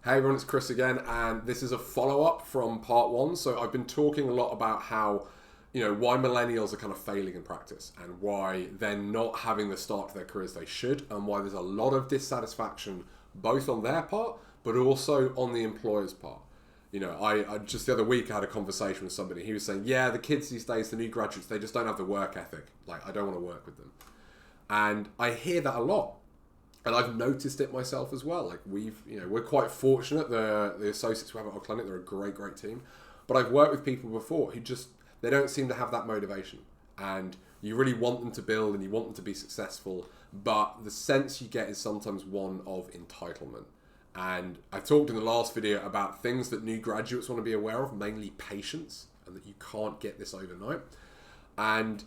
Hey everyone, it's Chris again, and this is a follow-up from part one. So I've been talking a lot about how, why millennials are kind of failing in practice and why they're not having the start to their careers they should, and why there's a lot of dissatisfaction both on their part, but also on the employer's part. I just the other week I had a conversation with somebody. He was saying, yeah, the kids these days, the new graduates, they just don't have the work ethic. Like, I don't want to work with them. And I hear that a lot. And I've noticed it myself as well. Like we're quite fortunate. The associates we have at our clinic, they're a great team. But I've worked with people before who they don't seem to have that motivation. And you really want them to build and you want them to be successful. But the sense you get is sometimes one of entitlement. And I talked in the last video about things that new graduates want to be aware of, mainly patience, and that you can't get this overnight. And,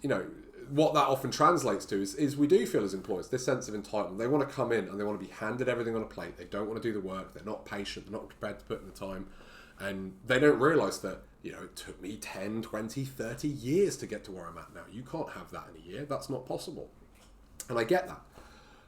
what that often translates to is we do feel as employers this sense of entitlement. They want to come in and they want to be handed everything on a plate. They don't want to do the work. They're not patient. They're not prepared to put in the time. And they don't realise that, it took me 10, 20, 30 years to get to where I'm at now. You can't have that in a year. That's not possible. And I get that.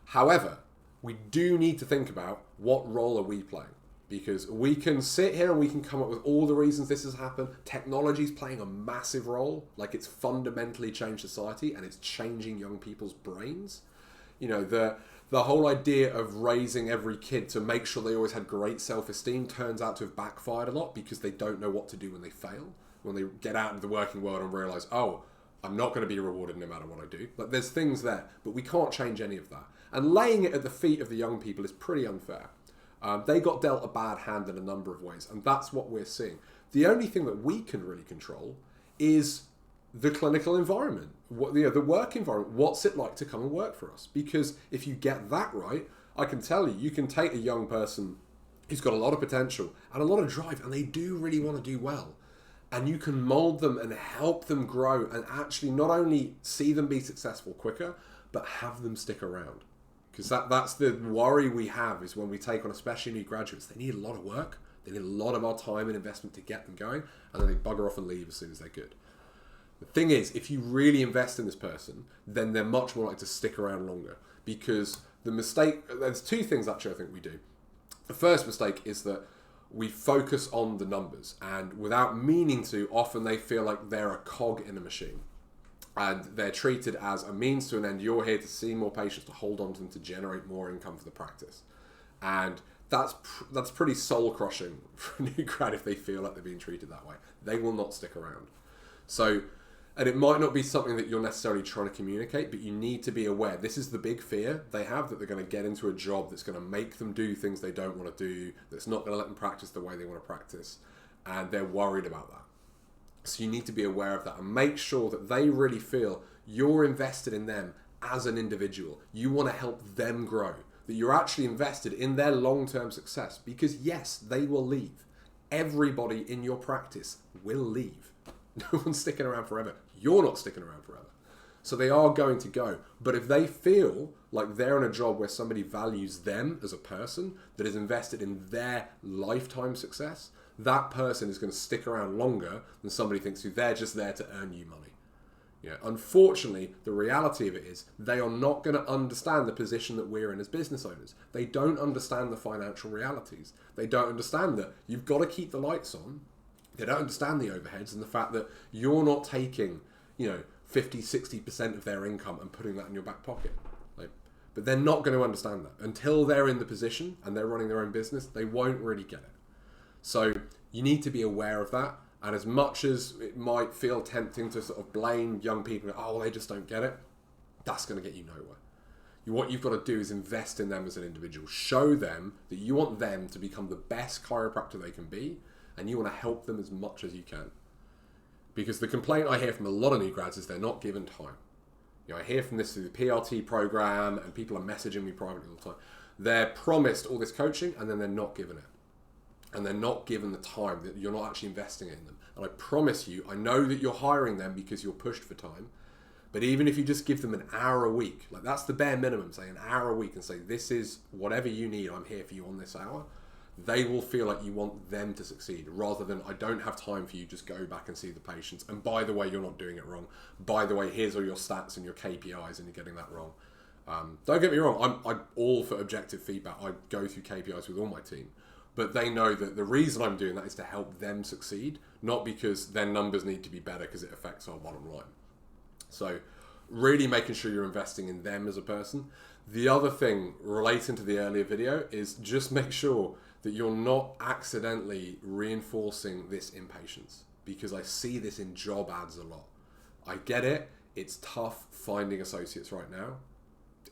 However, we do need to think about what role are we playing. Because we can sit here and we can come up with all the reasons this has happened. Technology's playing a massive role. Like, it's fundamentally changed society and it's changing young people's brains. The whole idea of raising every kid to make sure they always had great self-esteem turns out to have backfired a lot because they don't know what to do when they fail. When they get out into the working world and realise, oh, I'm not going to be rewarded no matter what I do. Like, there's things there, but we can't change any of that. And laying it at the feet of the young people is pretty unfair. They got dealt a bad hand in a number of ways, and that's what we're seeing. The only thing that we can really control is the clinical environment, the work environment. What's it like to come and work for us? Because if you get that right, I can tell you, you can take a young person who's got a lot of potential and a lot of drive, and they do really want to do well. And you can mold them and help them grow and actually not only see them be successful quicker, but have them stick around. Because that's the worry we have is when we take on, especially new graduates, they need a lot of work. They need a lot of our time and investment to get them going. And then they bugger off and leave as soon as they're good. The thing is, if you really invest in this person, then they're much more likely to stick around longer. Because there's two things actually I think we do. The first mistake is that we focus on the numbers. And without meaning to, often they feel like they're a cog in a machine. And they're treated as a means to an end. You're here to see more patients, to hold on to them, to generate more income for the practice. And that's pretty soul-crushing for a new grad if they feel like they're being treated that way. They will not stick around. So, and it might not be something that you're necessarily trying to communicate, but you need to be aware. This is the big fear they have, that they're going to get into a job that's going to make them do things they don't want to do, that's not going to let them practice the way they want to practice. And they're worried about that. So you need to be aware of that and make sure that they really feel you're invested in them as an individual. You want to help them grow, that you're actually invested in their long-term success, because yes, they will leave. Everybody in your practice will leave. No one's sticking around forever. You're not sticking around forever. So they are going to go. But if they feel like they're in a job where somebody values them as a person, that is invested in their lifetime success, that person is going to stick around longer than somebody thinks who they're just there to earn you money. Unfortunately, the reality of it is they are not going to understand the position that we're in as business owners. They don't understand the financial realities. They don't understand that you've got to keep the lights on. They don't understand the overheads and the fact that you're not taking, 50, 60% of their income and putting that in your back pocket. But they're not going to understand that. Until they're in the position and they're running their own business, they won't really get it. So you need to be aware of that. And as much as it might feel tempting to sort of blame young people, oh, they just don't get it, that's going to get you nowhere. What you've got to do is invest in them as an individual. Show them that you want them to become the best chiropractor they can be, and you want to help them as much as you can. Because the complaint I hear from a lot of new grads is they're not given time. I hear from this through the PRT program, and people are messaging me privately all the time. They're promised all this coaching, and then they're not given it. And they're not given the time, that you're not actually investing in them. And I promise you, I know that you're hiring them because you're pushed for time, but even if you just give them an hour a week, like that's the bare minimum, say an hour a week, and say, this is whatever you need, I'm here for you on this hour, they will feel like you want them to succeed, rather than, I don't have time for you, just go back and see the patients. And by the way, you're not doing it wrong. By the way, here's all your stats and your KPIs, and you're getting that wrong. Don't get me wrong, I'm all for objective feedback. I go through KPIs with all my team. but they know that the reason I'm doing that is to help them succeed, not because their numbers need to be better because it affects our bottom line. So really making sure you're investing in them as a person. The other thing relating to the earlier video is just make sure that you're not accidentally reinforcing this impatience, because I see this in job ads a lot. I get it. It's tough finding associates right now.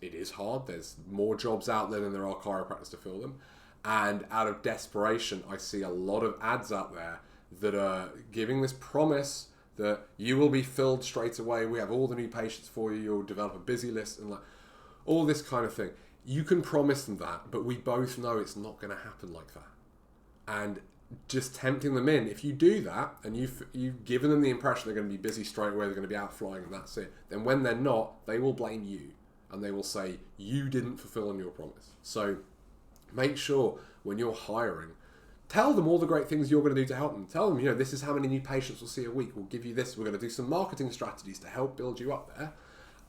It is hard. There's more jobs out there than there are chiropractors to fill them. And out of desperation, I see a lot of ads out there that are giving this promise that you will be filled straight away. We have all the new patients for you. You'll develop a busy list and like all this kind of thing. You can promise them that, but we both know it's not going to happen like that. And just tempting them in, if you do that and you've given them the impression they're going to be busy straight away, they're going to be out flying and that's it, then when they're not, they will blame you and they will say you didn't fulfill on your promise. So make sure when you're hiring, tell them all the great things you're going to do to help them. Tell them, this is how many new patients we'll see a week. We'll give you this. We're going to do some marketing strategies to help build you up there.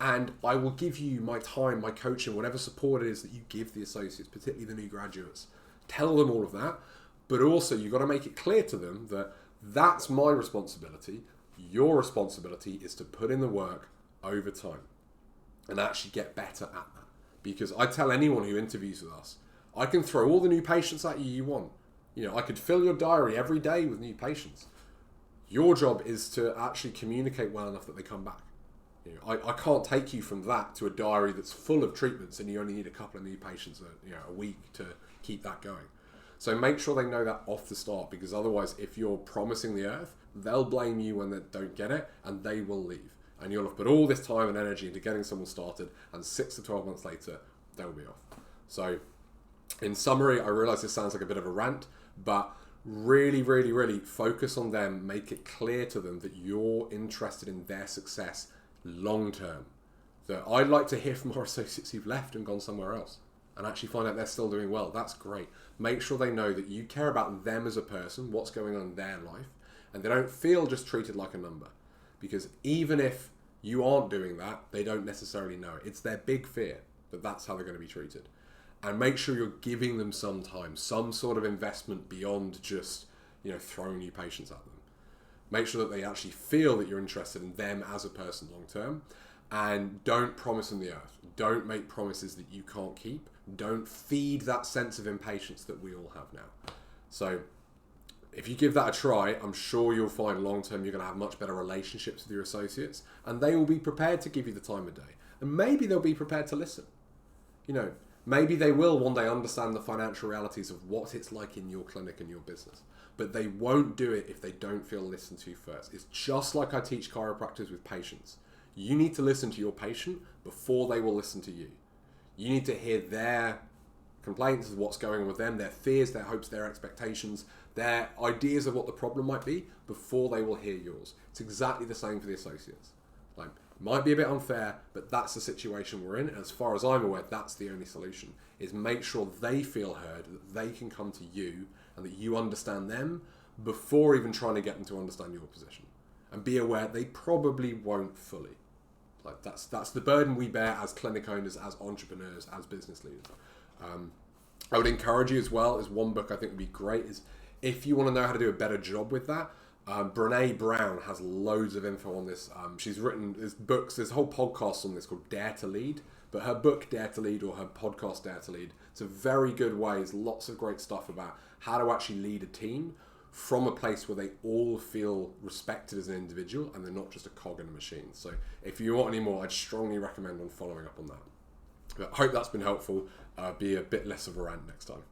And I will give you my time, my coaching, whatever support it is that you give the associates, particularly the new graduates. Tell them all of that. But also you've got to make it clear to them that that's my responsibility. Your responsibility is to put in the work over time and actually get better at that. Because I tell anyone who interviews with us, I can throw all the new patients at you want. I could fill your diary every day with new patients. Your job is to actually communicate well enough that they come back. I can't take you from that to a diary that's full of treatments and you only need a couple of new patients a week to keep that going. So make sure they know that off the start, because otherwise if you're promising the earth, they'll blame you when they don't get it and they will leave. And you'll have put all this time and energy into getting someone started, and 6 to 12 months later, they'll be off. So in summary, I realize this sounds like a bit of a rant, but really, really, really focus on them. Make it clear to them that you're interested in their success long term. That I'd like to hear from our associates who've left and gone somewhere else and actually find out they're still doing well. That's great. Make sure they know that you care about them as a person, what's going on in their life, and they don't feel just treated like a number. Because even if you aren't doing that, they don't necessarily know it. It's their big fear that that's how they're going to be treated. And make sure you're giving them some time, some sort of investment beyond just, throwing new patients at them. Make sure that they actually feel that you're interested in them as a person long term, and don't promise them the earth. Don't make promises that you can't keep. Don't feed that sense of impatience that we all have now. So if you give that a try, I'm sure you'll find long term you're going to have much better relationships with your associates, and they will be prepared to give you the time of day. And maybe they'll be prepared to listen. Maybe they will one day understand the financial realities of what it's like in your clinic and your business. But they won't do it if they don't feel listened to first. It's just like I teach chiropractors with patients. You need to listen to your patient before they will listen to you. You need to hear their complaints of what's going on with them, their fears, their hopes, their expectations, their ideas of what the problem might be before they will hear yours. It's exactly the same for the associates. Might be a bit unfair, but that's the situation we're in. And as far as I'm aware, that's the only solution, is make sure they feel heard, that they can come to you and that you understand them before even trying to get them to understand your position. And be aware they probably won't fully. That's the burden we bear as clinic owners, as entrepreneurs, as business leaders. I would encourage you as well, as one book I think would be great, is if you want to know how to do a better job with that, Brené Brown has loads of info on this. She's written there's a whole podcast on this called Dare to Lead, but her book Dare to Lead, or her podcast Dare to Lead, it's a very good way. There's lots of great stuff about how to actually lead a team from a place where they all feel respected as an individual and they're not just a cog in a machine. So if you want any more, I'd strongly recommend on following up on that. But I hope that's been helpful. Be a bit less of a rant next time.